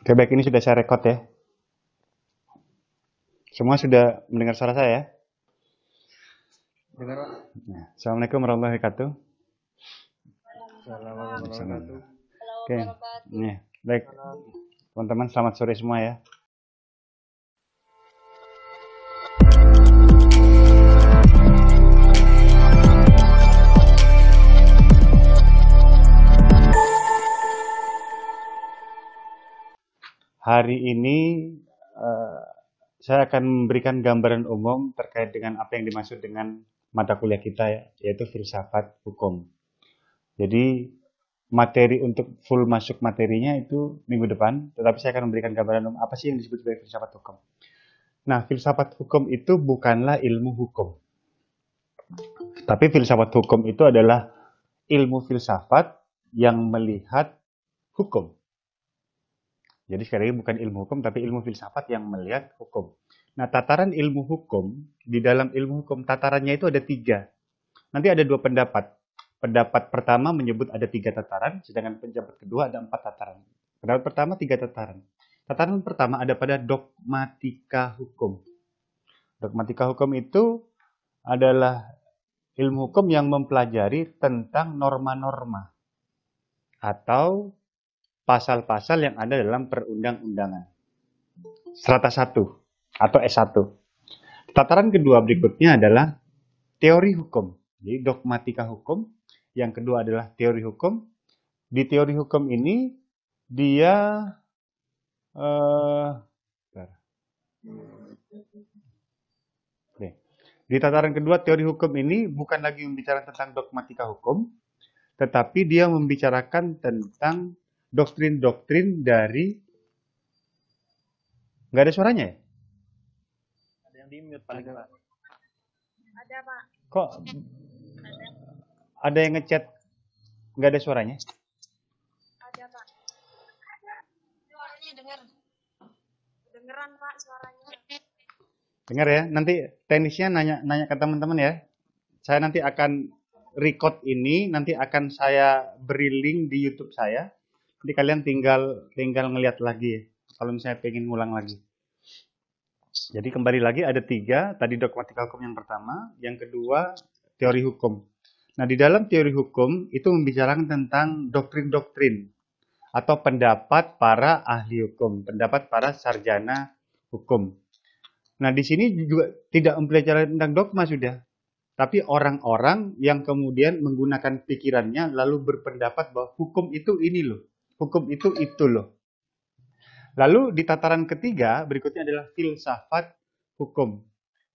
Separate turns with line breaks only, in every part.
Oke, baik, ini sudah saya rekod ya. Semua sudah mendengar suara saya ya?
Dengar Pak?
Nah, Assalamualaikum warahmatullahi wabarakatuh.
Assalamualaikum warahmatullahi wabarakatuh.
Oke, nih, baik. Teman-teman, selamat sore semua ya. Hari ini saya akan memberikan gambaran umum terkait dengan apa yang dimaksud dengan mata kuliah kita ya, yaitu filsafat hukum. Jadi materi untuk full masuk materinya itu minggu depan, tetapi saya akan memberikan gambaran umum apa sih yang disebut sebagai filsafat hukum. Nah, filsafat hukum itu bukanlah ilmu hukum. Tapi filsafat hukum itu adalah ilmu filsafat yang melihat hukum. Jadi sekali lagi bukan ilmu hukum, tapi ilmu filsafat yang melihat hukum. Nah, tataran ilmu hukum, di dalam ilmu hukum tatarannya itu ada 3. Nanti ada 2 pendapat. Pendapat pertama menyebut ada 3 tataran, sedangkan pendapat kedua ada 4 tataran. Pendapat pertama 3 tataran. Tataran pertama ada pada dogmatika hukum. Dogmatika hukum itu adalah ilmu hukum yang mempelajari tentang norma-norma atau pasal-pasal yang ada dalam perundang-undangan. Strata 1 atau S1. Tataran kedua berikutnya adalah teori hukum. Jadi dogmatika hukum. Yang kedua adalah teori hukum. Di teori hukum ini dia di tataran kedua teori hukum ini bukan lagi membicarakan tentang dogmatika hukum, tetapi dia membicarakan tentang doktrin-doktrin dari... Nggak ada suaranya ya?
Ada yang di-mute paling Pak.
Ada Pak.
Kok ada yang ngechat nggak ada suaranya?
Ada Pak. Suaranya dengeran Pak suaranya.
Dengar ya, nanti teknisnya nanya ke teman-teman ya. Saya nanti akan record ini, nanti akan saya beri link di YouTube saya. Nanti kalian tinggal ngeliat lagi kalau misalnya pengen ngulang lagi. Jadi kembali lagi ada 3, tadi dogmatika hukum yang pertama, yang kedua teori hukum. Nah, di dalam teori hukum itu membicarakan tentang doktrin-doktrin atau pendapat para ahli hukum, pendapat para sarjana hukum. Nah, di sini juga tidak mempelajari tentang dogma sudah, tapi orang-orang yang kemudian menggunakan pikirannya lalu berpendapat bahwa hukum itu ini loh, hukum itu loh. Lalu di tataran ketiga berikutnya adalah filsafat hukum.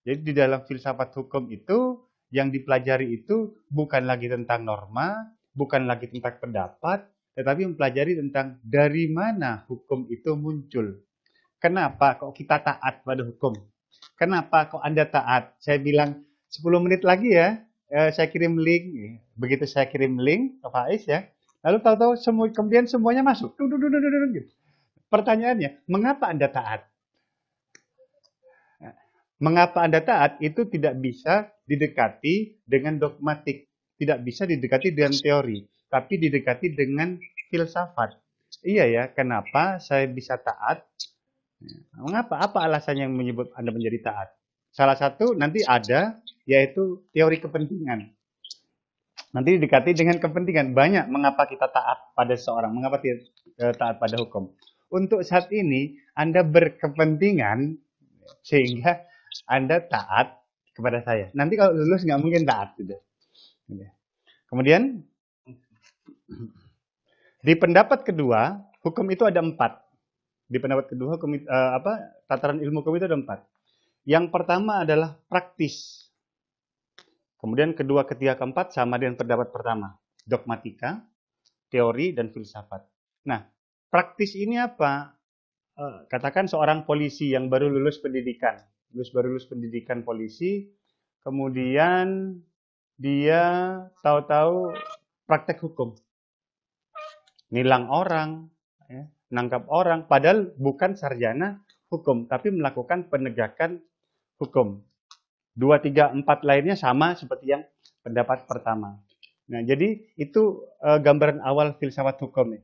Jadi di dalam filsafat hukum itu yang dipelajari itu bukan lagi tentang norma, bukan lagi tentang pendapat, tetapi mempelajari tentang dari mana hukum itu muncul. Kenapa kok kita taat pada hukum? Kenapa kok Anda taat? Saya bilang 10 menit lagi ya, saya kirim link. Begitu saya kirim link ke Faiz ya, lalu tahu-tahu kemudian semuanya masuk. Gitu. Pertanyaannya, mengapa Anda taat? Mengapa Anda taat itu tidak bisa didekati dengan dogmatik, tidak bisa didekati dengan teori, tapi didekati dengan filsafat. Iya ya, kenapa saya bisa taat? Mengapa? Apa alasannya yang menyebut Anda menjadi taat? Salah satu nanti ada, yaitu teori kepentingan. Nanti didekati dengan kepentingan. Banyak mengapa kita taat pada seorang, mengapa tidak taat pada hukum. Untuk saat ini, Anda berkepentingan sehingga Anda taat kepada saya. Nanti kalau lulus nggak mungkin taat. Gitu. Kemudian, di pendapat kedua, hukum itu ada 4. Di pendapat kedua, tataran ilmu hukum itu ada 4. Yang pertama adalah praktis. Kemudian kedua, ketiga, keempat sama dengan pendapat pertama. Dogmatika, teori, dan filsafat. Nah, praktis ini apa? Katakan seorang polisi yang baru lulus pendidikan. Baru lulus pendidikan polisi, kemudian dia tahu-tahu praktek hukum. Nilang orang, ya, nangkap orang, padahal bukan sarjana hukum, tapi melakukan penegakan hukum. 2, 3, 4 lainnya sama seperti yang pendapat pertama. Nah, jadi itu gambaran awal filsafat hukum.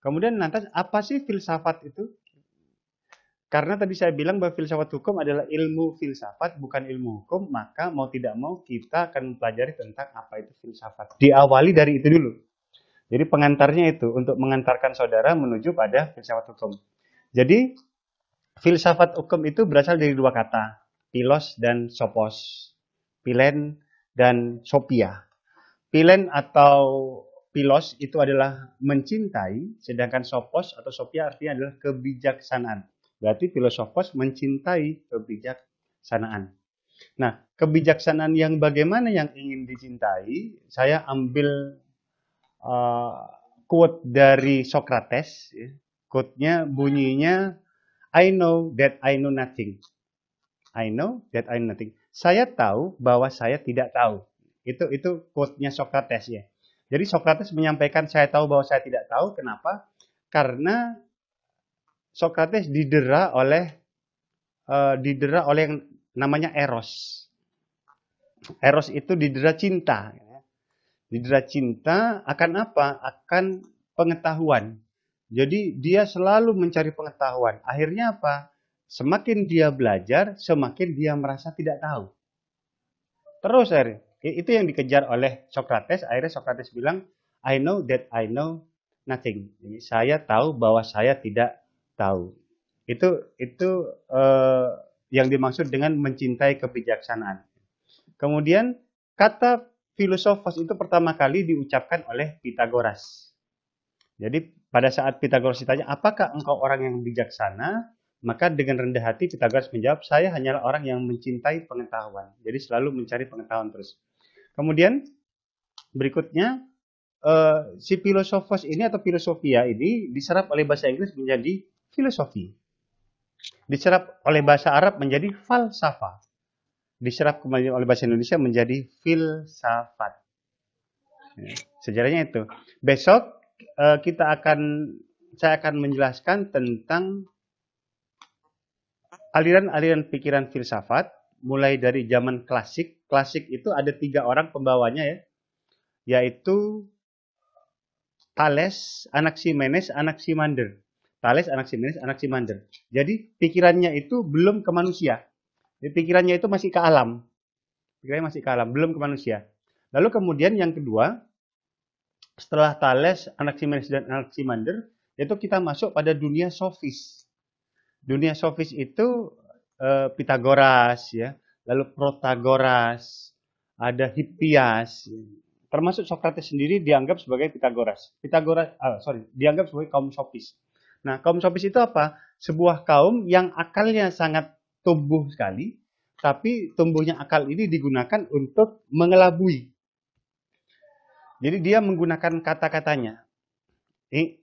Kemudian nanti apa sih filsafat itu? Karena tadi saya bilang bahwa filsafat hukum adalah ilmu filsafat, bukan ilmu hukum, maka mau tidak mau kita akan mempelajari tentang apa itu filsafat. Diawali dari itu dulu. Jadi pengantarnya itu untuk mengantarkan saudara menuju pada filsafat hukum. Jadi filsafat hukum itu berasal dari dua kata, philos dan sophos. Philen dan sophia. Philen atau philos itu adalah mencintai, sedangkan sophos atau sophia artinya adalah kebijaksanaan. Berarti filosofos mencintai kebijaksanaan. Nah, kebijaksanaan yang bagaimana yang ingin dicintai? Saya ambil quote dari Socrates. Quote-nya bunyinya, I know that I know nothing. I know that I know nothing. Saya tahu bahwa saya tidak tahu. Itu quote-nya Socrates ya. Jadi Socrates menyampaikan saya tahu bahwa saya tidak tahu. Kenapa? Karena Socrates didera oleh yang namanya Eros. Eros itu didera cinta. Didera cinta akan apa? Akan pengetahuan. Jadi dia selalu mencari pengetahuan. Akhirnya apa? Semakin dia belajar, semakin dia merasa tidak tahu. Terus itu yang dikejar oleh Socrates. Akhirnya Socrates bilang, I know that I know nothing. Jadi saya tahu bahwa saya tidak tahu. Itu yang dimaksud dengan mencintai kebijaksanaan. Kemudian kata filosofos itu pertama kali diucapkan oleh Pitagoras. Jadi pada saat Pitagoras ditanya, apakah engkau orang yang bijaksana? Maka dengan rendah hati Pitagoras menjawab, saya hanyalah orang yang mencintai pengetahuan. Jadi selalu mencari pengetahuan terus. Kemudian berikutnya, si filosofos ini atau filosofia ini diserap oleh bahasa Inggris menjadi filosofi. Diserap oleh bahasa Arab menjadi falsafah. Diserap kembali oleh bahasa Indonesia menjadi filsafat. Sejarahnya itu. Besok saya akan menjelaskan tentang aliran-aliran pikiran filsafat, mulai dari zaman klasik. Klasik itu ada 3 orang pembawanya ya, yaitu Thales, Anaximenes, Anaximander. Thales, Anaximenes, Anaximander. Jadi pikirannya itu belum ke manusia. Jadi, pikirannya itu masih ke alam. Pikirannya masih ke alam, belum ke manusia. Lalu kemudian yang kedua, setelah Thales, Anaximenes, dan Anaximander, itu kita masuk pada dunia sofis. Dunia sofis itu Pitagoras, ya, lalu Protagoras, ada Hippias, termasuk Socrates sendiri dianggap sebagai Pitagoras. Dianggap sebagai kaum sofis. Nah, kaum sofis itu apa? Sebuah kaum yang akalnya sangat tumbuh sekali, tapi tumbuhnya akal ini digunakan untuk mengelabui. Jadi dia menggunakan kata-katanya.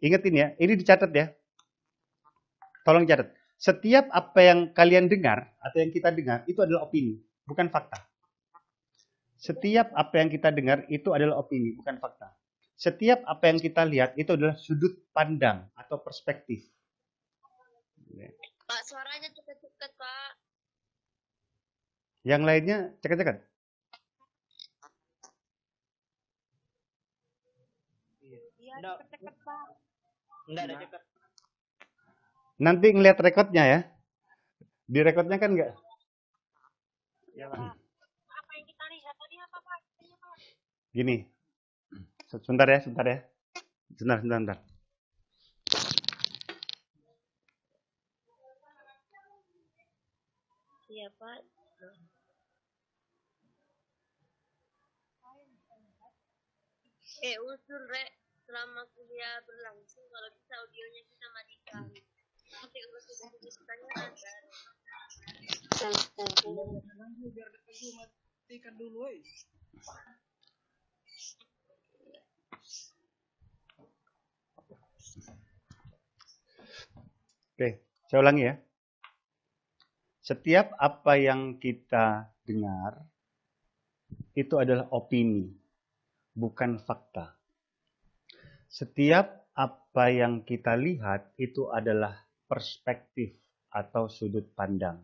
Ingetin ya, ini dicatat ya. Tolong catat. Setiap apa yang kalian dengar atau yang kita dengar itu adalah opini, bukan fakta. Setiap apa yang kita dengar itu adalah opini, bukan fakta. Setiap apa yang kita lihat itu adalah sudut pandang atau perspektif.
Pak, suaranya cepat-cepat, Pak.
Yang lainnya cekat-cekat.
Iya, cepat-cepat, Pak.
Enggak ada cekat.
Nanti ngeliat rekodnya ya. Di rekodnya kan enggak.
Ya, Pak.
Apa yang kita lihat tadi apa, Pak?
Gini. Sebentar ya. Sebentar.
Iya, Pak. Usul, Rek. Selama kuliah berlangsung, kalau bisa audionya kita matikan. Nanti kalau sudah dibisanya ada.
Biar dulu matikan dulu, woi.
Oke, saya ulangi ya. Setiap apa yang kita dengar itu adalah opini, bukan fakta. Setiap apa yang kita lihat itu adalah perspektif atau sudut pandang.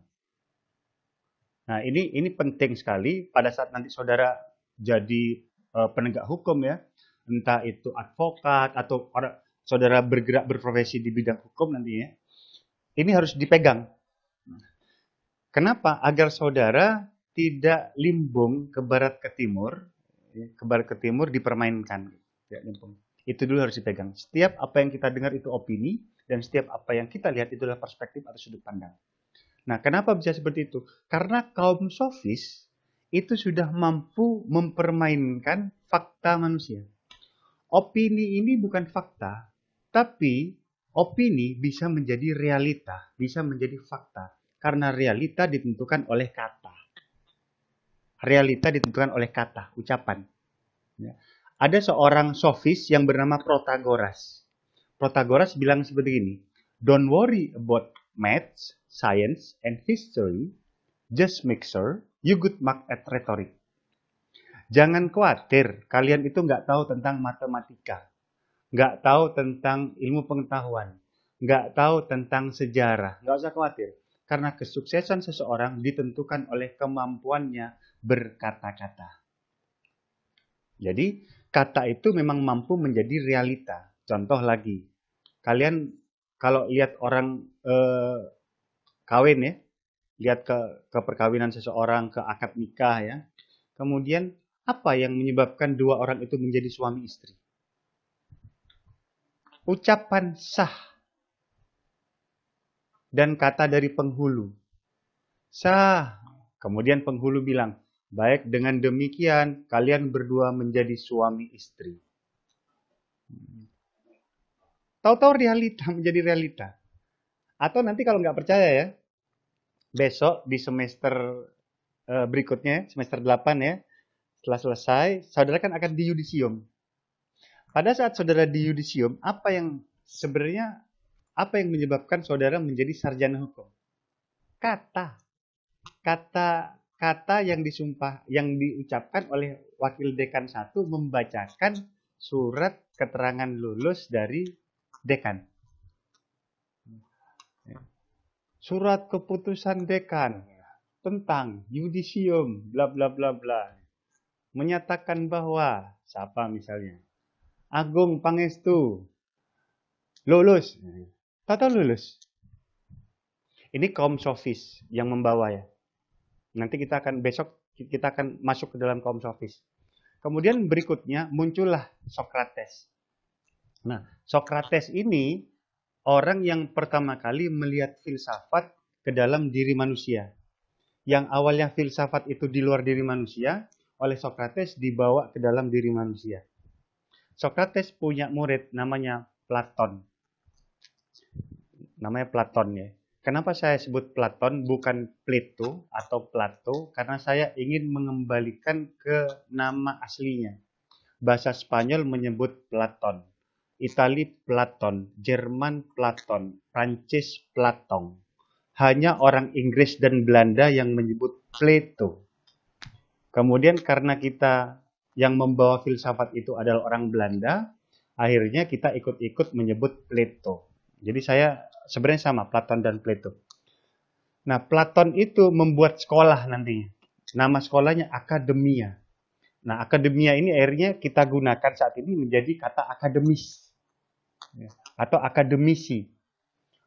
Nah, ini penting sekali pada saat nanti saudara jadi penegak hukum ya, entah itu advokat atau saudara bergerak berprofesi di bidang hukum nantinya. Ini harus dipegang. Kenapa? Agar saudara tidak limbung ke barat ke timur, ke barat ke timur dipermainkan. Ya, limbung. Itu dulu harus dipegang. Setiap apa yang kita dengar itu opini, dan setiap apa yang kita lihat itu adalah perspektif atau sudut pandang. Nah, kenapa bisa seperti itu? Karena kaum sofis itu sudah mampu mempermainkan fakta manusia. Opini ini bukan fakta, tapi opini bisa menjadi realita, bisa menjadi fakta. Karena realita ditentukan oleh kata. Realita ditentukan oleh kata, ucapan. Ya. Ada seorang sofis yang bernama Protagoras. Protagoras bilang seperti ini, "Don't worry about maths, science, and history. Just make sure you good mark at rhetoric." Jangan khawatir, kalian itu nggak tahu tentang matematika, nggak tahu tentang ilmu pengetahuan, nggak tahu tentang sejarah. Nggak usah khawatir, karena kesuksesan seseorang ditentukan oleh kemampuannya berkata-kata. Jadi, kata itu memang mampu menjadi realita. Contoh lagi, kalian kalau lihat orang kawin ya, lihat ke perkawinan seseorang, ke akad nikah ya. Kemudian apa yang menyebabkan dua orang itu menjadi suami istri? Ucapan sah dan kata dari penghulu. Sah. Kemudian penghulu bilang, baik, dengan demikian kalian berdua menjadi suami istri. Tahu-tahu realita menjadi realita. Atau nanti kalau nggak percaya ya, besok di semester berikutnya, semester 8 ya, setelah selesai, saudara kan akan di yudisium. Pada saat saudara di yudisium, apa yang menyebabkan saudara menjadi sarjana hukum? Kata yang diucapkan oleh wakil dekan 1 membacakan surat keterangan lulus dari dekan. Surat keputusan dekan tentang yudisium bla bla bla bla menyatakan bahwa siapa misalnya Agung Pangestu lulus. Tahu lulus. Ini kaum sofis yang membawa ya. Nanti besok kita akan masuk ke dalam kaum sofis. Kemudian berikutnya muncullah Sokrates. Nah, Sokrates ini orang yang pertama kali melihat filsafat ke dalam diri manusia. Yang awalnya filsafat itu di luar diri manusia, oleh Sokrates dibawa ke dalam diri manusia. Sokrates punya murid namanya Platon. Namanya Platon ya. Kenapa saya sebut Platon bukan Plato atau Plato? Karena saya ingin mengembalikan ke nama aslinya. Bahasa Spanyol menyebut Platon, Itali Platon, Jerman Platon, Prancis Platon. Hanya orang Inggris dan Belanda yang menyebut Plato. Kemudian karena kita yang membawa filsafat itu adalah orang Belanda, akhirnya kita ikut-ikut menyebut Plato. Jadi saya sebenarnya sama, Platon dan Plato. Nah, Platon itu membuat sekolah nantinya. Nama sekolahnya Akademia. Nah, Akademia ini akhirnya kita gunakan saat ini menjadi kata akademis. Atau akademisi.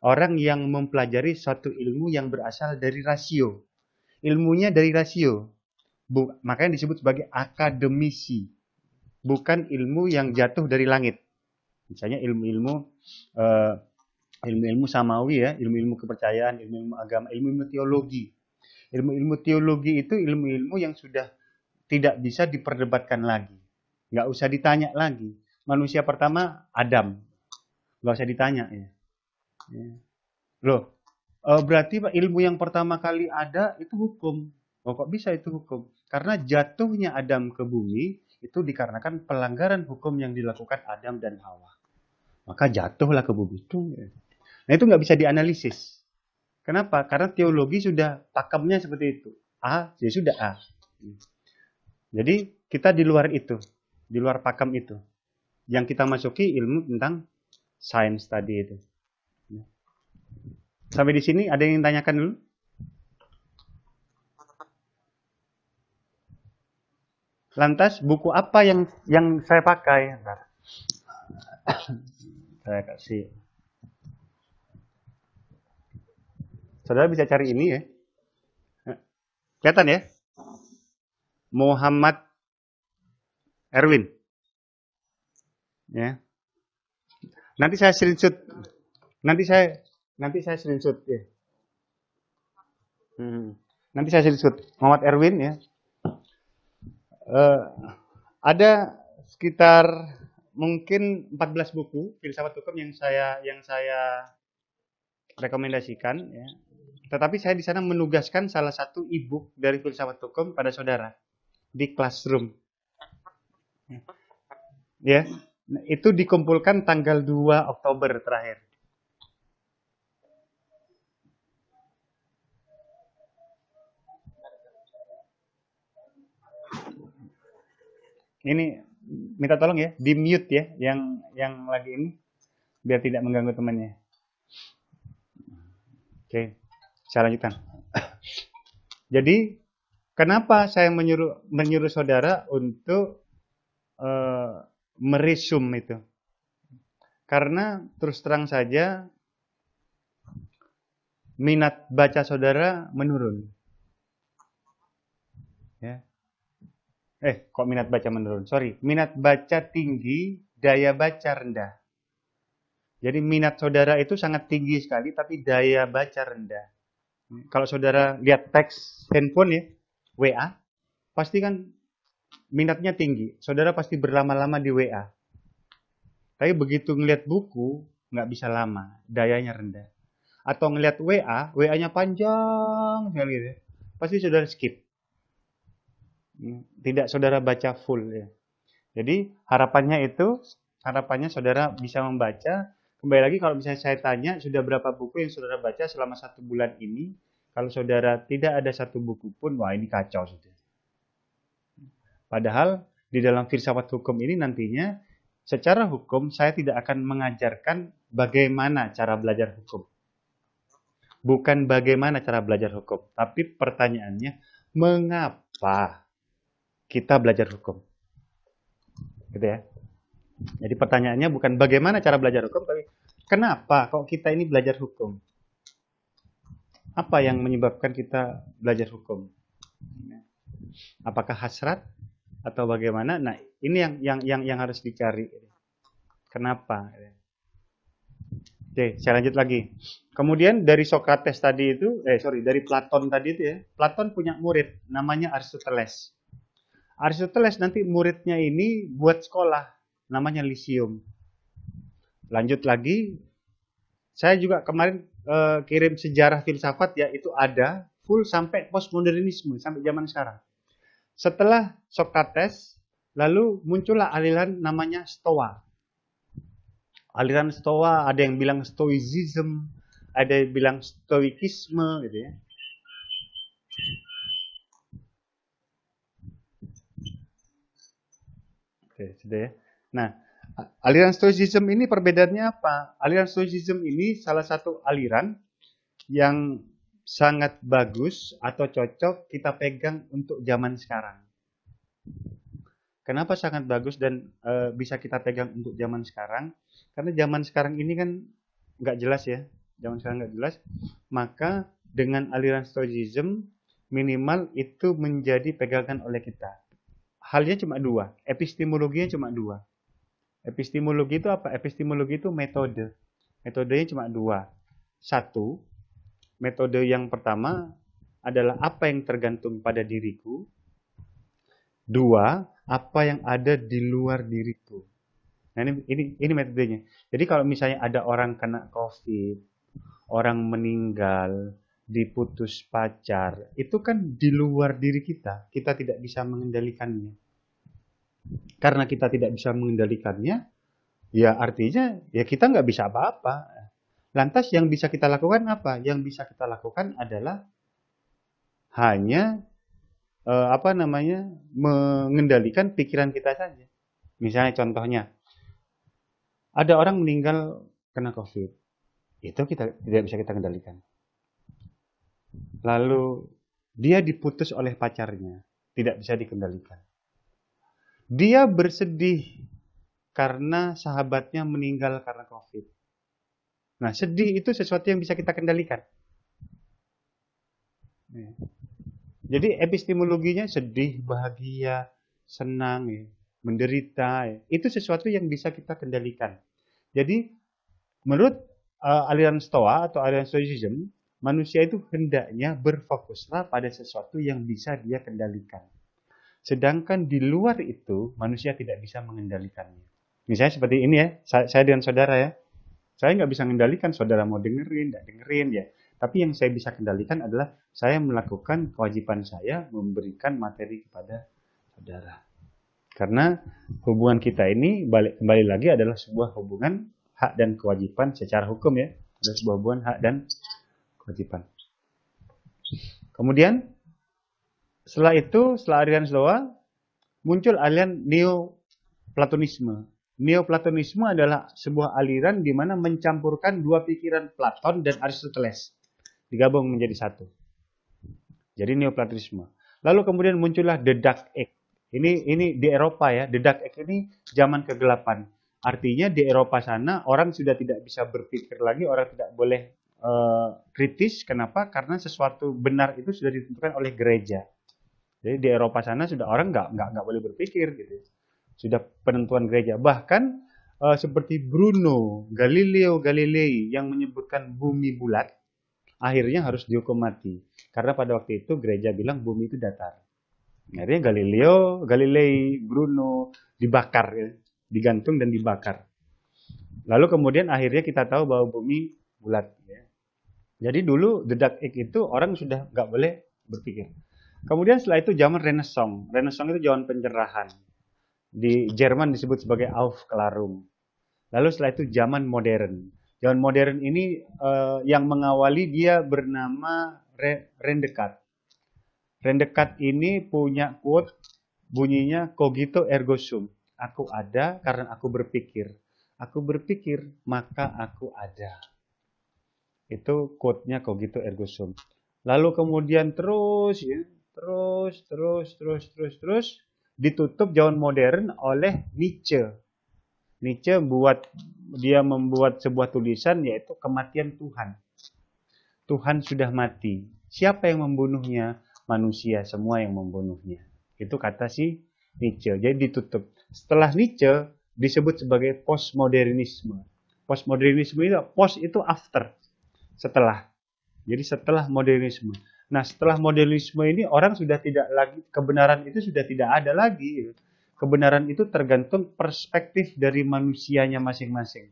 Orang yang mempelajari suatu ilmu yang berasal dari rasio. Ilmunya dari rasio. Makanya disebut sebagai akademisi. Bukan ilmu yang jatuh dari langit. Misalnya ilmu-ilmu samawi ya, ilmu-ilmu kepercayaan, ilmu-ilmu agama, ilmu-ilmu teologi. Ilmu-ilmu teologi itu ilmu-ilmu yang sudah tidak bisa diperdebatkan lagi. Nggak usah ditanya lagi. Manusia pertama Adam. Nggak usah ditanya ya. Loh, berarti Pak, ilmu yang pertama kali ada itu hukum. Oh, kok bisa itu hukum? Karena jatuhnya Adam ke bumi itu dikarenakan pelanggaran hukum yang dilakukan Adam dan Hawa. Maka jatuhlah ke bumi itu. Nah, itu nggak bisa dianalisis. Kenapa? Karena teologi sudah pakemnya seperti itu. A, ya sudah A. Jadi kita di luar itu, di luar pakem itu. Yang kita masuki ilmu tentang sains tadi itu. Sampai di sini ada yang tanyakan dulu? Lantas buku apa yang saya pakai? Bentar. Saya kasih. Saudara bisa cari ini ya. Kelihatan ya? Muhammad Erwin. Ya. Nanti saya screenshot. Nanti saya screenshot ya. Nanti saya screenshot Muhammad Erwin ya. Ada sekitar mungkin 14 buku filsafat hukum yang saya rekomendasikan ya. Tetapi saya di sana menugaskan salah satu e-book dari filsafat hukum pada saudara di Classroom. Ya. Itu dikumpulkan tanggal 2 Oktober terakhir. Ini minta tolong ya, di mute ya yang lagi ini biar tidak mengganggu temannya. Oke, saya lanjutkan. Jadi, kenapa saya menyuruh saudara untuk meresum itu? Karena terus terang saja minat baca saudara menurun. Ya. Kok minat baca menurun? Sorry, minat baca tinggi, daya baca rendah. Jadi minat saudara itu sangat tinggi sekali, tapi daya baca rendah. Kalau saudara lihat teks handphone ya, WA, pasti kan minatnya tinggi. Saudara pasti berlama-lama di WA. Tapi begitu ngelihat buku, nggak bisa lama, dayanya rendah. Atau ngelihat WA, WA-nya panjang sekali ya. Pasti saudara skip. Tidak saudara baca full ya. Jadi harapannya saudara bisa membaca. Kembali lagi kalau misalnya saya tanya sudah berapa buku yang saudara baca selama 1 bulan ini, kalau saudara tidak ada 1 buku pun, wah ini kacau sudah. Padahal di dalam filsafat hukum ini nantinya secara hukum saya tidak akan mengajarkan bagaimana cara belajar hukum. Bukan bagaimana cara belajar hukum, tapi pertanyaannya mengapa kita belajar hukum. Gitu ya. Jadi pertanyaannya bukan bagaimana cara belajar hukum, tapi kenapa kok kita ini belajar hukum? Apa yang menyebabkan kita belajar hukum? Apakah hasrat atau bagaimana? Nah, ini yang harus dicari. Kenapa? Oke, saya lanjut lagi. Kemudian dari Sokrates tadi itu, dari Platon tadi itu ya. Platon punya murid namanya Aristoteles. Aristoteles nanti muridnya ini buat sekolah namanya Lyceum. Lanjut lagi, saya juga kemarin kirim sejarah filsafat ya, itu ada full sampai postmodernisme sampai zaman sekarang. Setelah Sokrates, lalu muncullah aliran namanya Stoa. Aliran Stoa ada yang bilang Stoicism, ada yang bilang Stoikisme gitu ya. Oke, sudah ya. Nah, aliran Stoicism ini perbedaannya apa? Aliran Stoicism ini salah satu aliran yang sangat bagus atau cocok kita pegang untuk zaman sekarang. Kenapa sangat bagus dan bisa kita pegang untuk zaman sekarang? Karena zaman sekarang ini kan nggak jelas ya. Zaman sekarang nggak jelas. Maka dengan aliran Stoicism minimal itu menjadi pegangan oleh kita. Halnya cuma 2. Epistemologinya cuma 2. Epistemologi itu apa? Epistemologi itu metode. Metodenya cuma 2. 1, metode yang pertama adalah apa yang tergantung pada diriku. 2, apa yang ada di luar diriku. Nah, ini metodenya. Jadi kalau misalnya ada orang kena COVID, orang meninggal, diputus pacar, itu kan di luar diri kita. Kita tidak bisa mengendalikannya. Karena kita tidak bisa mengendalikannya, ya artinya ya kita nggak bisa apa-apa. Lantas yang bisa kita lakukan apa? Yang bisa kita lakukan adalah hanya mengendalikan pikiran kita saja. Misalnya contohnya, ada orang meninggal kena COVID, itu kita tidak bisa kita kendalikan. Lalu dia diputus oleh pacarnya, tidak bisa dikendalikan. Dia bersedih karena sahabatnya meninggal karena COVID. Nah, sedih itu sesuatu yang bisa kita kendalikan. Jadi epistemologinya sedih, bahagia, senang, ya, menderita, ya. Itu sesuatu yang bisa kita kendalikan. Jadi menurut aliran Stoa atau aliran Stoicism, manusia itu hendaknya berfokuslah pada sesuatu yang bisa dia kendalikan. Sedangkan di luar itu, manusia tidak bisa mengendalikannya. Misalnya seperti ini ya, saya dengan saudara ya. Saya nggak bisa mengendalikan saudara mau dengerin, nggak dengerin ya. Tapi yang saya bisa kendalikan adalah saya melakukan kewajiban saya memberikan materi kepada saudara. Karena hubungan kita ini kembali lagi adalah sebuah hubungan hak dan kewajiban secara hukum ya. Ada sebuah hubungan hak dan kewajiban. Kemudian setelah itu, setelah aliran Stoa, muncul aliran Neoplatonisme. Neoplatonisme adalah sebuah aliran di mana mencampurkan dua pikiran Platon dan Aristoteles. Digabung menjadi satu. Jadi Neoplatonisme. Lalu kemudian muncullah The Dark Age. Ini di Eropa ya. The Dark Age ini zaman kegelapan. Artinya di Eropa sana orang sudah tidak bisa berpikir lagi, orang tidak boleh kritis. Kenapa? Karena sesuatu benar itu sudah ditentukan oleh gereja. Jadi di Eropa sana sudah orang nggak boleh berpikir gitu. Sudah penentuan gereja. Bahkan seperti Bruno Galileo Galilei yang menyebutkan bumi bulat, akhirnya harus dihukum mati. Karena pada waktu itu gereja bilang bumi itu datar. Akhirnya Galileo Galilei, Bruno dibakar, ya. Digantung dan dibakar. Lalu kemudian akhirnya kita tahu bahwa bumi bulat. Ya. Jadi dulu The Dark Age itu orang sudah nggak boleh berpikir. Kemudian setelah itu zaman Renaissance. Renaissance itu zaman pencerahan. Di Jerman disebut sebagai Aufklärung. Lalu setelah itu zaman modern. Zaman modern ini yang mengawali dia bernama René Descartes. René Descartes ini punya quote bunyinya cogito ergo sum. Aku ada karena aku berpikir. Aku berpikir maka aku ada. Itu quote-nya cogito ergo sum. Lalu kemudian terus ditutup zaman modern oleh Nietzsche. Nietzsche membuat sebuah tulisan yaitu kematian Tuhan. Tuhan sudah mati. Siapa yang membunuhnya? Manusia semua yang membunuhnya. Itu kata si Nietzsche. Jadi ditutup. Setelah Nietzsche disebut sebagai postmodernisme. Postmodernisme itu post itu after. Setelah. Jadi setelah modernisme. Nah, setelah modernisme ini orang sudah tidak lagi, kebenaran itu sudah tidak ada lagi. Kebenaran itu tergantung perspektif dari manusianya masing-masing.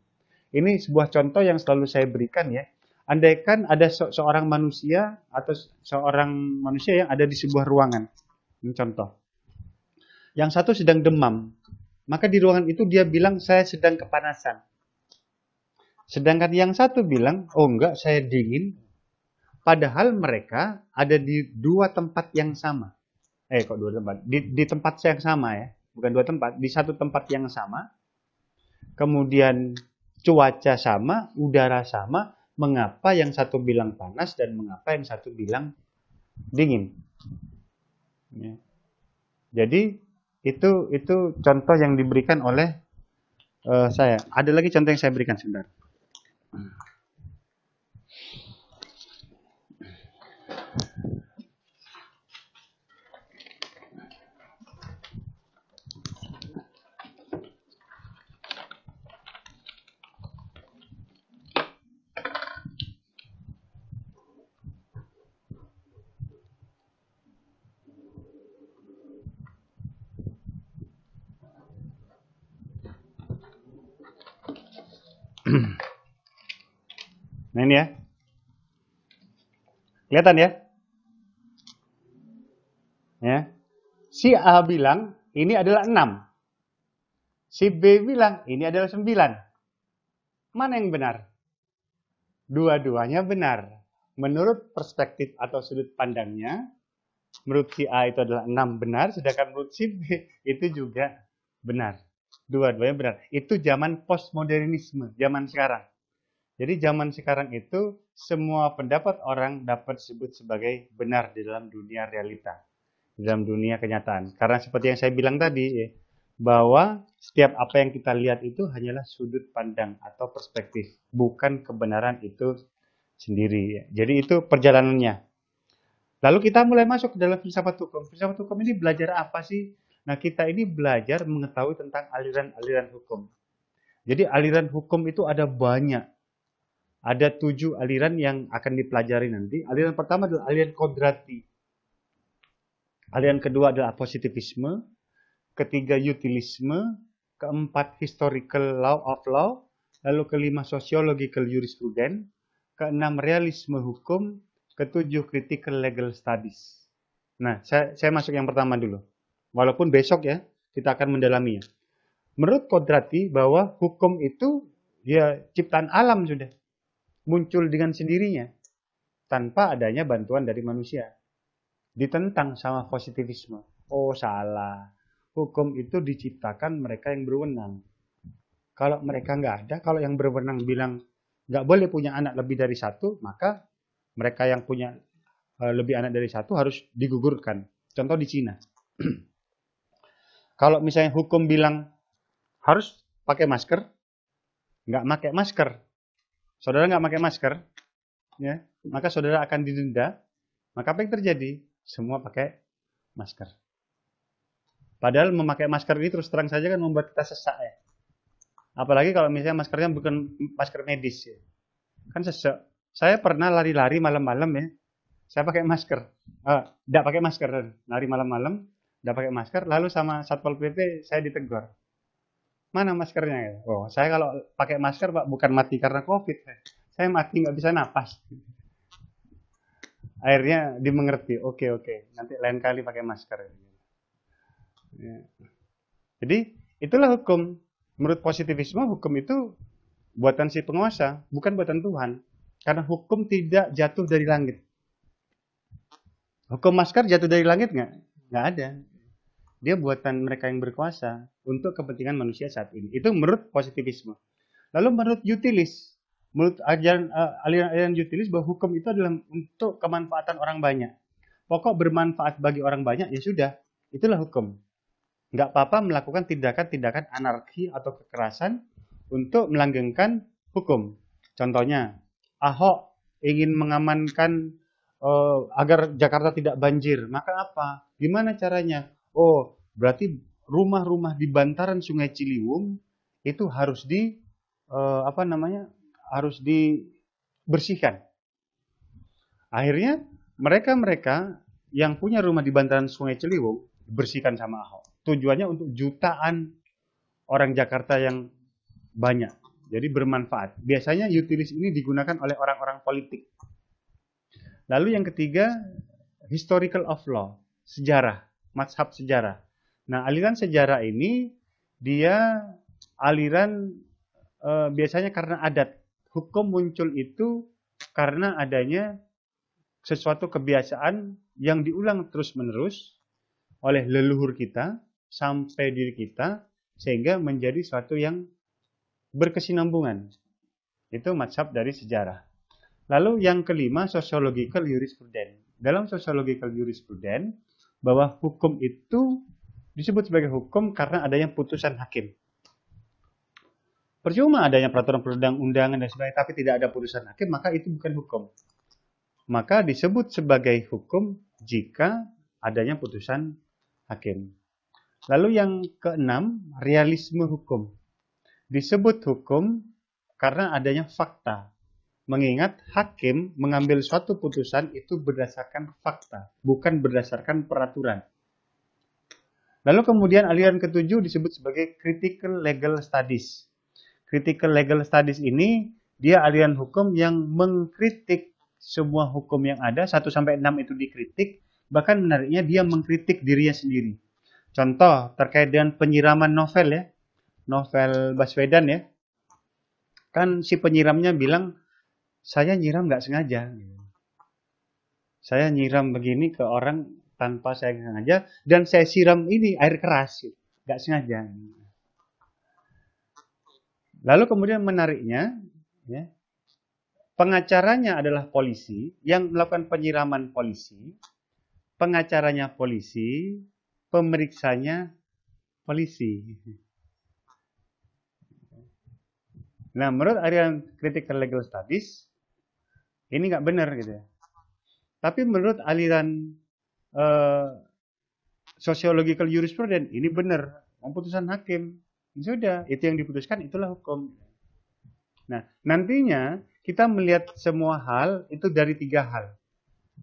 Ini sebuah contoh yang selalu saya berikan ya. Andaikan ada seorang manusia atau seorang manusia yang ada di sebuah ruangan. Ini contoh. Yang satu sedang demam. Maka di ruangan itu dia bilang saya sedang kepanasan. Sedangkan yang satu bilang, oh enggak, saya dingin. Padahal mereka ada di dua tempat yang sama. Kok dua tempat? Di tempat yang sama ya. Bukan dua tempat. Di satu tempat yang sama. Kemudian cuaca sama, udara sama. Mengapa yang satu bilang panas dan mengapa yang satu bilang dingin? Ya. Jadi itu contoh yang diberikan oleh saya. Ada lagi contoh yang saya berikan sebentar. Nah ini ya. Kelihatan ya? Ya. Si A bilang ini adalah 6. Si B bilang ini adalah 9. Mana yang benar? Dua-duanya benar. Menurut perspektif atau sudut pandangnya, menurut si A itu adalah 6 benar, sedangkan menurut si B itu juga benar. Dua-duanya benar. Itu zaman postmodernisme, zaman sekarang. Jadi zaman sekarang itu semua pendapat orang dapat disebut sebagai benar di dalam dunia realita, di dalam dunia kenyataan. Karena seperti yang saya bilang tadi, bahwa setiap apa yang kita lihat itu hanyalah sudut pandang atau perspektif, bukan kebenaran itu sendiri. Jadi itu perjalanannya. Lalu kita mulai masuk ke dalam filsafat hukum. Filsafat hukum ini belajar apa sih? Nah, kita ini belajar mengetahui tentang aliran-aliran hukum. Jadi aliran hukum itu ada banyak. Ada 7 aliran yang akan dipelajari nanti. Aliran pertama adalah aliran kodrati. Aliran kedua adalah positivisme. Ketiga utilisme. Keempat historical law of law. Lalu kelima sociological jurisprudence. Keenam realisme hukum. Ketujuh critical legal studies. Nah, saya masuk yang pertama dulu. Walaupun besok ya kita akan mendalaminya. Menurut Kodrati bahwa hukum itu ya ciptaan alam sudah. Muncul dengan sendirinya tanpa adanya bantuan dari manusia. Ditentang sama positivisme. Oh, salah. Hukum itu diciptakan mereka yang berwenang. Kalau mereka nggak ada, kalau yang berwenang bilang nggak boleh punya anak lebih dari satu, maka mereka yang punya lebih anak dari satu harus digugurkan. Contoh di Cina. Kalau misalnya hukum bilang harus pakai masker, nggak pakai masker, saudara nggak pakai masker, ya, maka saudara akan didenda. Maka apa yang terjadi? Semua pakai masker. Padahal memakai masker ini terus terang saja kan membuat kita sesak ya. Apalagi kalau misalnya maskernya bukan masker medis ya. Kan sesak. Saya pernah lari-lari malam-malam ya. Saya pakai masker. Tidak pakai masker. Lari malam-malam, tidak pakai masker. Lalu sama Satpol PP saya ditegur. Mana maskernya? Oh, saya kalau pakai masker Pak bukan mati karena COVID. Saya mati nggak bisa napas. Akhirnya dimengerti. Oke. Nanti lain kali pakai masker. Ya. Jadi itulah hukum. Menurut positivisme hukum itu buatan si penguasa, bukan buatan Tuhan. Karena hukum tidak jatuh dari langit. Hukum masker jatuh dari langit nggak? Nggak ada. Dia buatan mereka yang berkuasa untuk kepentingan manusia saat ini. Itu menurut positivisme. Lalu menurut utilis, menurut aliran utilis bahwa hukum itu adalah untuk kemanfaatan orang banyak. Pokok bermanfaat bagi orang banyak, ya sudah. Itulah hukum. Nggak apa-apa melakukan tindakan-tindakan anarki atau kekerasan untuk melanggengkan hukum. Contohnya, Ahok ingin mengamankan agar Jakarta tidak banjir. Maka apa? Gimana caranya? Oh, berarti rumah-rumah di bantaran Sungai Ciliwung itu harus harus dibersihkan. Akhirnya mereka yang punya rumah di bantaran Sungai Ciliwung dibersihkan sama Ahok. Tujuannya untuk jutaan orang Jakarta yang banyak. Jadi bermanfaat. Biasanya utilis ini digunakan oleh orang-orang politik. Lalu yang ketiga, historical of law, sejarah, mazhab sejarah. Nah, aliran sejarah ini dia aliran biasanya karena adat. Hukum muncul itu karena adanya sesuatu kebiasaan yang diulang terus-menerus oleh leluhur kita sampai diri kita sehingga menjadi suatu yang berkesinambungan. Itu mazhab dari sejarah. Lalu yang kelima, sociological jurisprudence. Dalam sociological jurisprudence, bahwa hukum itu disebut sebagai hukum karena adanya putusan hakim. Percuma adanya peraturan perundang-undangan dan sebagainya, tapi tidak ada putusan hakim, maka itu bukan hukum. Maka disebut sebagai hukum jika adanya putusan hakim. Lalu yang keenam, realisme hukum. Disebut hukum karena adanya fakta. Mengingat hakim mengambil suatu putusan itu berdasarkan fakta, bukan berdasarkan peraturan. Lalu kemudian aliran ketujuh disebut sebagai critical legal studies. Critical legal studies ini dia aliran hukum yang mengkritik semua hukum yang ada, 1-6 itu dikritik, bahkan menariknya dia mengkritik dirinya sendiri. Contoh terkait dengan penyiraman novel ya. Novel Baswedan ya, kan si penyiramnya bilang, saya nyiram nggak sengaja. Saya nyiram begini ke orang tanpa saya sengaja, dan saya siram ini air keras, nggak sengaja. Lalu kemudian menariknya, ya, pengacaranya adalah polisi yang melakukan penyiraman polisi, pengacaranya polisi, pemeriksanya polisi. Nah, menurut aliran critical legal studies, ini nggak benar gitu ya. Tapi menurut aliran eh, sociological jurisprudence ini benar, keputusan hakim. Sudah, itu yang diputuskan, itulah hukum. Nah, nantinya kita melihat semua hal itu dari 3 hal.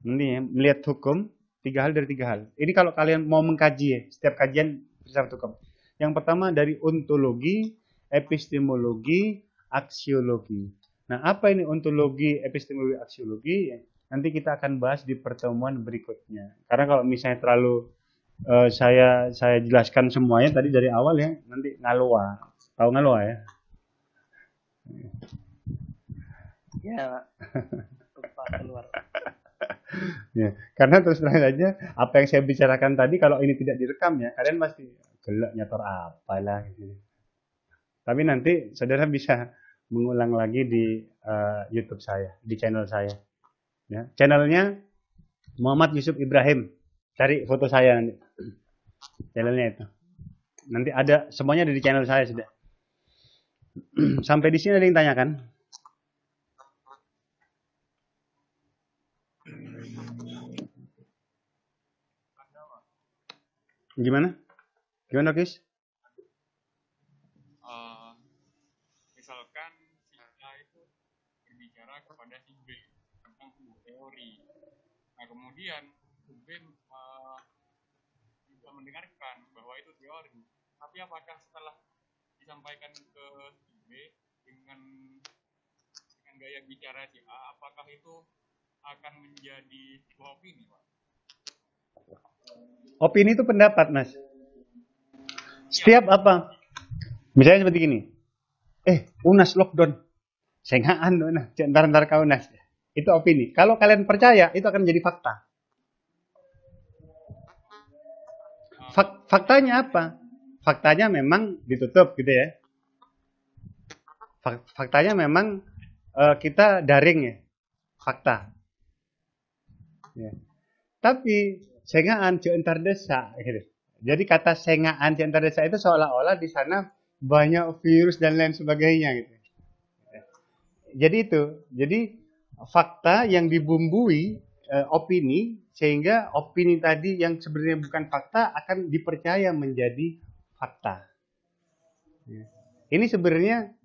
Nanti ya, melihat hukum 3 hal dari 3 hal. Ini kalau kalian mau mengkaji ya, setiap kajian filsafat hukum. Yang pertama dari ontologi, epistemologi, aksiologi. Nah, apa ini ontologi, epistemologi, aksiologi? Nanti kita akan bahas di pertemuan berikutnya. Karena kalau misalnya terlalu saya jelaskan semuanya tadi dari awal ya, nanti ngaloa. Tahu ngaloa ya?
Ya, Pak. Lupa keluar.
Ya, karena terus terang saja apa yang saya bicarakan tadi kalau ini tidak direkam ya, kalian pasti gelak nyator apalah gitu. Tapi nanti saudara bisa mengulang lagi di YouTube saya, di channel saya. Ya, channelnya Muhammad Yusuf Ibrahim. Cari foto saya nanti. Channelnya itu. Nanti ada semuanya ada di channel saya sudah. Sampai di sini ada yang tanyakan? Gimana? Gimana, Kis?
Misalkan si A itu berbicara kepada si B tentang sebuah teori. Nah, kemudian si B juga mendengarkan bahwa itu teori. Tapi apakah setelah disampaikan ke si B dengan gaya bicara si A, apakah itu akan menjadi sebuah opini, Pak?
Opini itu pendapat, Mas. Setiap apa? Misalnya seperti gini. UNAS lockdown. Sengaan, nah, ntar kau UNAS. Itu opini. Kalau kalian percaya, itu akan menjadi fakta. Faktanya apa? Faktanya memang ditutup gitu ya. Faktanya memang kita daring ya. Fakta. Ya. Tapi sengaan entar desa gitu. Jadi kata sengaan entar desa itu seolah-olah di sana banyak virus dan lain sebagainya gitu. Jadi itu, jadi fakta yang dibumbui opini sehingga opini tadi yang sebenarnya bukan fakta akan dipercaya menjadi fakta. Ya. Ini sebenarnya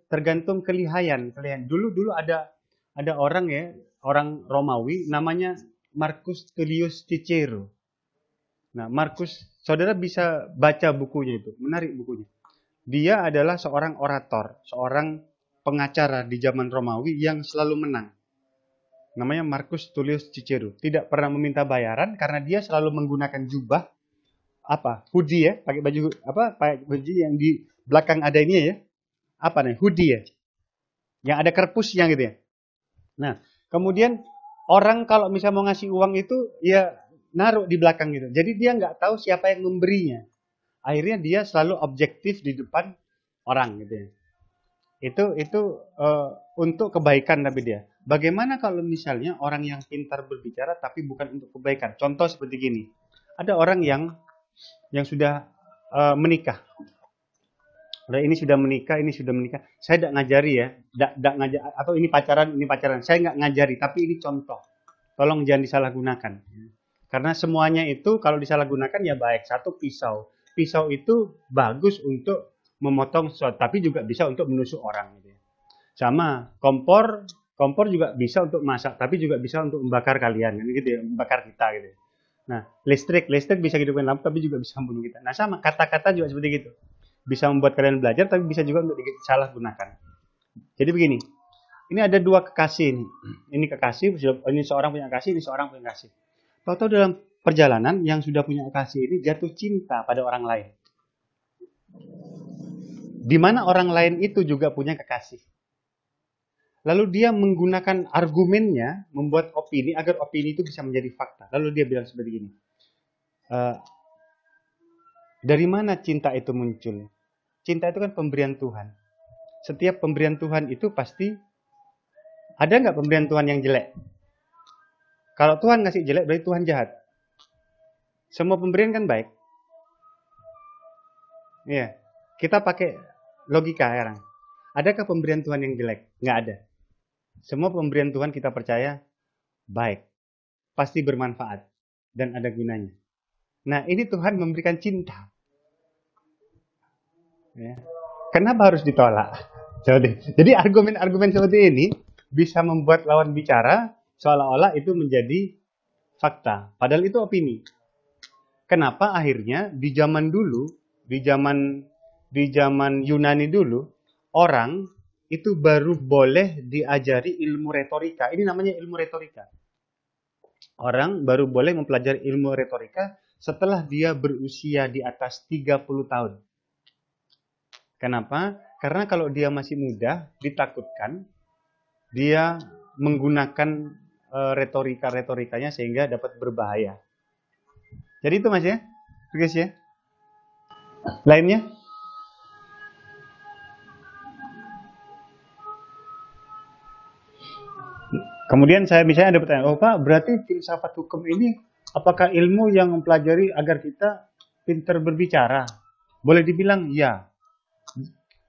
tergantung kelihayan. Dulu ada orang ya, orang Romawi namanya Marcus Tullius Cicero. Nah, Marcus, saudara bisa baca bukunya itu, menarik bukunya. Dia adalah seorang orator, seorang pengacara di zaman Romawi yang selalu menang. Namanya Marcus Tullius Cicero. Tidak pernah meminta bayaran karena dia selalu menggunakan jubah hoodie ya, pakai baju yang di belakang ada ini ya. Apa nih? Hoodie ya. Yang ada kerpusnya gitu ya. Nah, kemudian orang kalau misalnya mau ngasih uang itu ya naruh di belakang gitu. Jadi dia nggak tahu siapa yang memberinya. Akhirnya dia selalu objektif di depan orang gitu ya. Itu untuk kebaikan tapi dia. Bagaimana kalau misalnya orang yang pintar berbicara tapi bukan untuk kebaikan? Contoh seperti gini. Ada orang yang sudah menikah. Ini sudah menikah. Saya tidak ngajari ya, tidak ngajar atau ini pacaran. Saya nggak ngajari, tapi ini contoh. Tolong jangan disalahgunakan. Karena semuanya itu kalau disalahgunakan ya baik. Satu pisau. Pisau itu bagus untuk memotong sesuatu, tapi juga bisa untuk menusuk orang. Gitu. Sama kompor juga bisa untuk masak, tapi juga bisa untuk membakar kalian, gitu ya, membakar kita gitu. Nah, listrik bisa hidupkan lampu, tapi juga bisa membunuh kita. Nah, sama kata-kata juga seperti gitu. Bisa membuat kalian belajar, tapi bisa juga untuk disalahgunakan. Jadi begini, ini ada 2 kekasih ini. Ini kekasih, ini seorang punya kekasih, ini seorang punya kekasih. Tahu-tahu dalam perjalanan yang sudah punya kekasih ini jatuh cinta pada orang lain. Di mana orang lain itu juga punya kekasih. Lalu dia menggunakan argumennya, membuat opini agar opini itu bisa menjadi fakta. Lalu dia bilang seperti ini. Dari mana cinta itu muncul? Cinta itu kan pemberian Tuhan. Setiap pemberian Tuhan itu pasti ada nggak pemberian Tuhan yang jelek? Kalau Tuhan ngasih jelek berarti Tuhan jahat. Semua pemberian kan baik. Iya. Kita pakai logika sekarang. Adakah pemberian Tuhan yang jelek? Nggak ada. Semua pemberian Tuhan kita percaya baik, pasti bermanfaat, dan ada gunanya. Nah, ini Tuhan memberikan cinta. Ya. Kenapa harus ditolak? Jadi argumen-argumen seperti ini bisa membuat lawan bicara seolah-olah itu menjadi fakta. Padahal itu opini. Kenapa akhirnya di zaman dulu, di zaman Yunani dulu, orang itu baru boleh diajari ilmu retorika. Ini namanya ilmu retorika. Orang baru boleh mempelajari ilmu retorika setelah dia berusia di atas 30 tahun. Kenapa? Karena kalau dia masih muda, ditakutkan dia menggunakan retorikanya sehingga dapat berbahaya. Jadi itu Mas ya, guys ya. Lainnya? Kemudian saya misalnya ada pertanyaan, oh Pak, berarti filsafat hukum ini apakah ilmu yang mempelajari agar kita pintar berbicara? Boleh dibilang ya.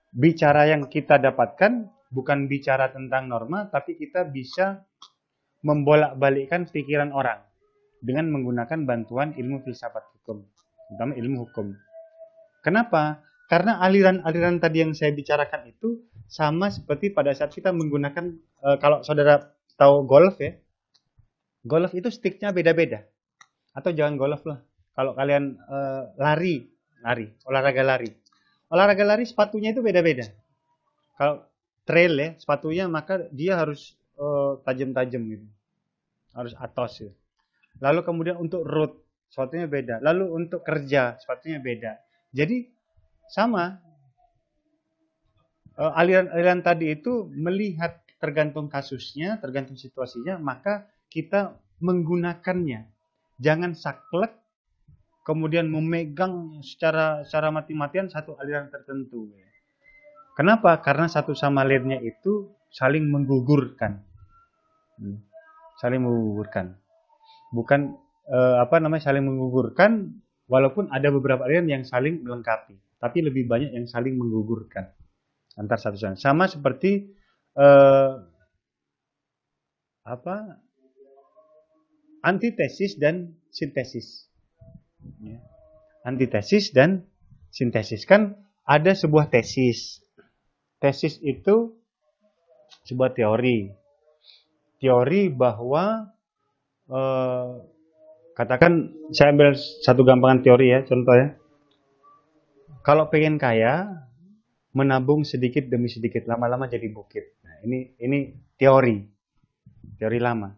Bicara yang kita dapatkan bukan bicara tentang norma, tapi kita bisa membolak-balikkan pikiran orang dengan menggunakan bantuan ilmu filsafat hukum, terutama ilmu hukum. Kenapa? Karena aliran-aliran tadi yang saya bicarakan itu sama seperti pada saat kita menggunakan, kalau saudara tahu golf ya, golf itu sticknya beda-beda. Atau jangan golf lah, kalau kalian olahraga lari. Olahraga lari sepatunya itu beda-beda. Kalau trail ya, sepatunya maka dia harus tajam-tajam gitu. Harus atos gitu. Lalu kemudian untuk road, sepatunya beda. Lalu untuk kerja, sepatunya beda. Jadi sama. Aliran-aliran tadi itu melihat tergantung kasusnya, tergantung situasinya, maka kita menggunakannya. Jangan saklek kemudian memegang secara mati-matian satu aliran tertentu. Kenapa? Karena satu sama lainnya itu saling menggugurkan. Saling menggugurkan. Bukan saling menggugurkan, walaupun ada beberapa aliran yang saling melengkapi, tapi lebih banyak yang saling menggugurkan antar satu sama. Sama seperti antitesis dan sintesis. Ya. Antitesis dan sintesis. Kan ada sebuah tesis. Tesis itu sebuah teori. Teori bahwa katakan saya ambil satu gampangan teori ya, contoh ya. Kalau pengen kaya, menabung sedikit demi sedikit, lama-lama jadi bukit. Nah, ini teori. Teori lama.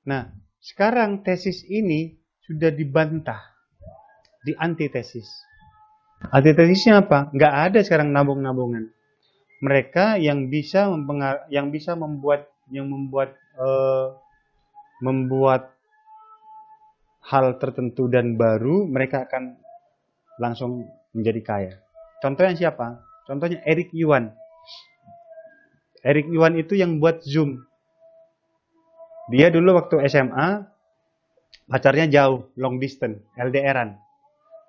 Nah, sekarang tesis ini sudah dibantah di antitesis. Antitesisnya apa? Nggak ada sekarang nabung-nabungan. Mereka yang bisa membuat hal tertentu dan baru, mereka akan langsung menjadi kaya. Contohnya siapa? Contohnya Eric Yuan. Eric Yuan itu yang buat Zoom. Dia dulu waktu SMA pacarnya jauh, long distance, LDRan.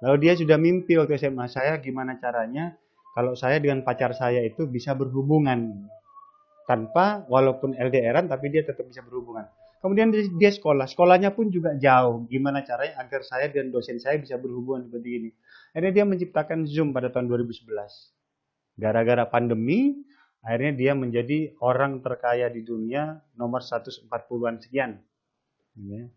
Lalu dia sudah mimpi waktu SMA, saya gimana caranya kalau saya dengan pacar saya itu bisa berhubungan. Tanpa, walaupun LDRan, tapi dia tetap bisa berhubungan. Kemudian dia sekolahnya pun juga jauh. Gimana caranya agar saya dan dosen saya bisa berhubungan seperti ini. Akhirnya dia menciptakan Zoom pada tahun 2011. Gara-gara pandemi, akhirnya dia menjadi orang terkaya di dunia nomor 140-an sekian. Ya.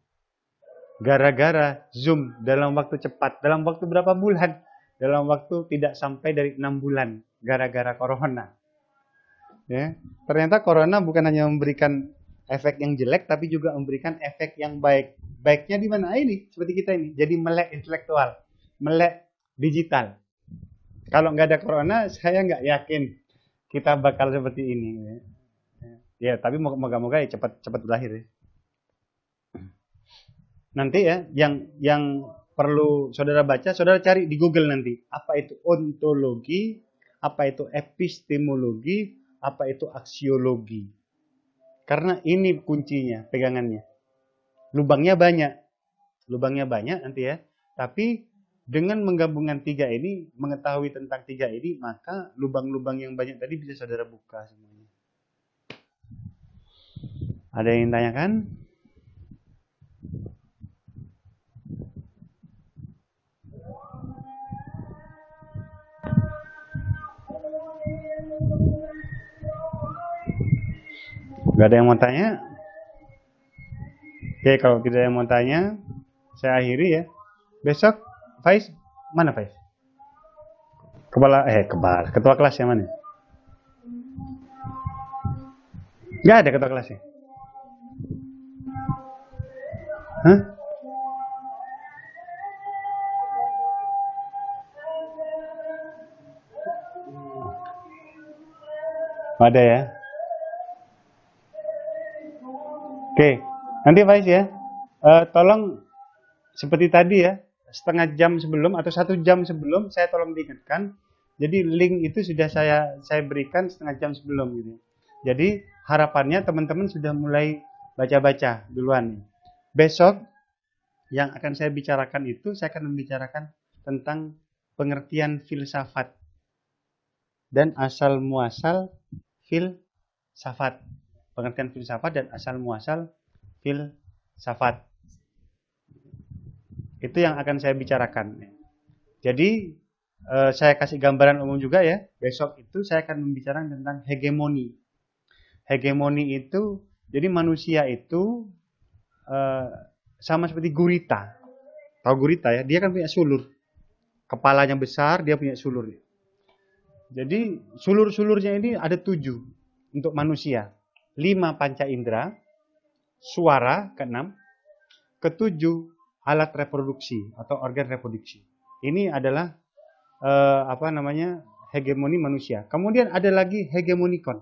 Gara-gara Zoom dalam waktu cepat. Dalam waktu berapa bulan? Dalam waktu tidak sampai dari 6 bulan. Gara-gara corona. Ya. Ternyata corona bukan hanya memberikan efek yang jelek, tapi juga memberikan efek yang baik. Baiknya di mana? Ini, seperti kita ini. Jadi melek intelektual. Melek digital. Kalau nggak ada corona, saya nggak yakin kita bakal seperti ini. Ya, tapi moga-moga ya cepat berakhir ya. Nanti ya, yang perlu saudara baca, saudara cari di Google nanti. Apa itu ontologi, apa itu epistemologi, apa itu aksiologi. Karena ini kuncinya, pegangannya. Lubangnya banyak nanti ya. Tapi dengan menggabungkan tiga ini, mengetahui tentang tiga ini, maka lubang-lubang yang banyak tadi bisa saudara buka semuanya. Ada yang tanyakan? Gak ada yang mau tanya? Oke, kalau tidak ada yang mau tanya, saya akhiri ya. Besok, Faiz, mana Faiz? Ketua kelas yang mana? Gak ada ketua kelasnya. Hah? Ada ya? Oke, nanti Faiz ya. Tolong seperti tadi ya, setengah jam sebelum atau 1 jam sebelum saya tolong diingatkan. Jadi link itu sudah saya berikan setengah jam sebelum gitu. Jadi harapannya teman-teman sudah mulai baca-baca duluan. Besok yang akan saya bicarakan itu saya akan membicarakan tentang pengertian filsafat dan asal muasal filsafat. Pengertian filsafat dan asal muasal filsafat. Itu yang akan saya bicarakan. Jadi saya kasih gambaran umum juga ya. Besok itu saya akan membicarakan tentang hegemoni. Hegemoni itu, jadi manusia itu sama seperti gurita. Tahu gurita ya? Dia kan punya sulur. Kepalanya besar, dia punya sulur. Jadi sulur-sulurnya ini ada 7 untuk manusia. 5 panca indera, suara ke-6, ke-7 alat reproduksi atau organ reproduksi. Ini adalah hegemoni manusia. Kemudian ada lagi hegemonikon.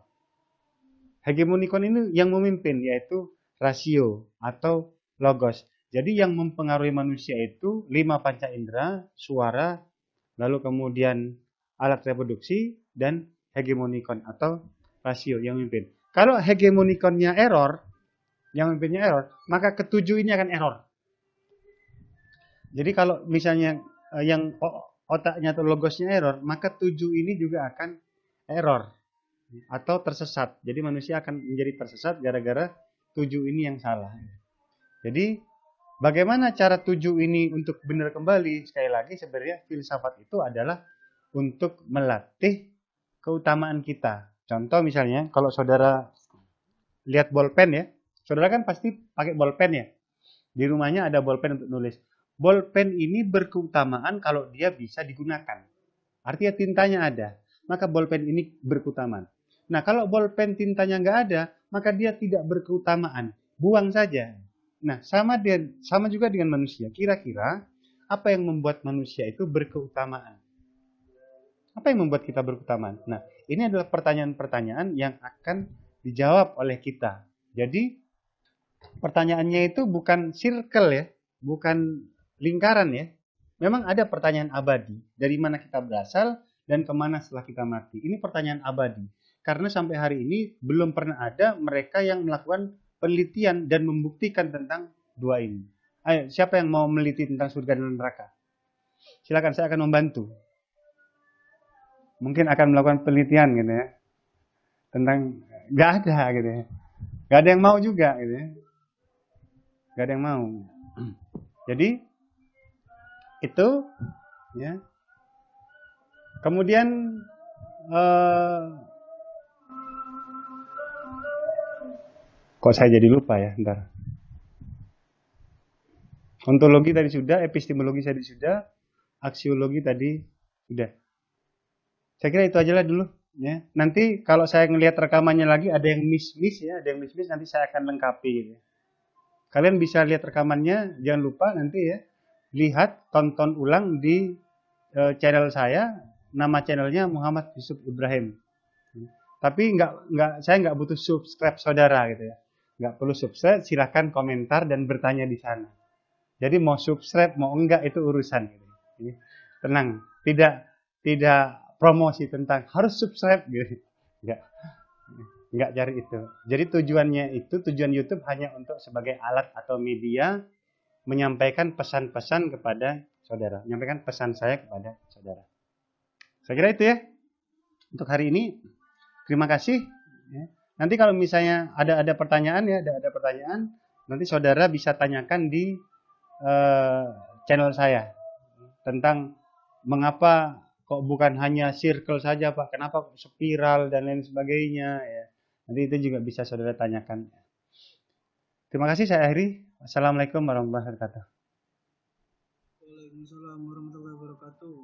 Hegemonikon ini yang memimpin yaitu rasio atau logos. Jadi yang mempengaruhi manusia itu 5 panca indera, suara, lalu kemudian alat reproduksi dan hegemonikon atau rasio yang memimpin. Kalau hegemonikonnya error, yang memimpinnya error, maka ke-7 ini akan error. Jadi kalau misalnya yang otaknya atau logosnya error, maka 7 ini juga akan error atau tersesat. Jadi manusia akan menjadi tersesat gara-gara 7 ini yang salah. Jadi bagaimana cara 7 ini untuk benar kembali? Sekali lagi sebenarnya filsafat itu adalah untuk melatih keutamaan kita. Contoh misalnya kalau saudara lihat bolpen ya, saudara kan pasti pakai bolpen ya. Di rumahnya ada bolpen untuk nulis. Bolpen ini berkeutamaan kalau dia bisa digunakan. Artinya tintanya ada, maka bolpen ini berkeutamaan. Nah kalau bolpen tintanya nggak ada, maka dia tidak berkeutamaan. Buang saja. Nah sama juga dengan manusia. Kira-kira apa yang membuat manusia itu berkeutamaan? Apa yang membuat kita berkeutamaan? Nah, ini adalah pertanyaan-pertanyaan yang akan dijawab oleh kita. Jadi, pertanyaannya itu bukan circle ya, bukan lingkaran ya. Memang ada pertanyaan abadi. Dari mana kita berasal dan kemana setelah kita mati. Ini pertanyaan abadi. Karena sampai hari ini belum pernah ada mereka yang melakukan penelitian dan membuktikan tentang 2 ini. Ayo, siapa yang mau meneliti tentang surga dan neraka? Silakan, saya akan membantu. Mungkin akan melakukan penelitian gitu ya. Tentang nggak ada gitu ya. Nggak ada yang mau juga gitu ya. Nggak ada yang mau. Jadi itu ya. Kemudian kok saya jadi lupa ya, ntar. Ontologi tadi sudah, epistemologi tadi sudah, aksiologi tadi sudah. Saya kira itu aja lah dulu. Ya. Nanti kalau saya ngelihat rekamannya lagi ada yang miss ya, ada yang miss nanti saya akan lengkapi. Gitu. Kalian bisa lihat rekamannya, jangan lupa nanti ya lihat tonton ulang di channel saya, nama channelnya Muhammad Yusuf Ibrahim. Tapi saya nggak butuh subscribe saudara gitu ya, nggak perlu subscribe, silahkan komentar dan bertanya di sana. Jadi mau subscribe mau enggak itu urusan. Gitu. Tenang, tidak promosi tentang harus subscribe gitu. Enggak cari itu. Jadi tujuan YouTube hanya untuk sebagai alat atau media menyampaikan pesan-pesan kepada saudara, menyampaikan pesan saya kepada saudara. Saya kira itu ya. Untuk hari ini terima kasih. Nanti kalau misalnya ada pertanyaan ya, ada pertanyaan nanti saudara bisa tanyakan di channel saya tentang mengapa kok bukan hanya circle saja Pak, kenapa kok spiral dan lain sebagainya ya. Nanti itu juga bisa saudara tanyakan. Terima kasih, saya akhiri. Assalamualaikum warahmatullahi wabarakatuh.
Waalaikumsalam warahmatullahi wabarakatuh.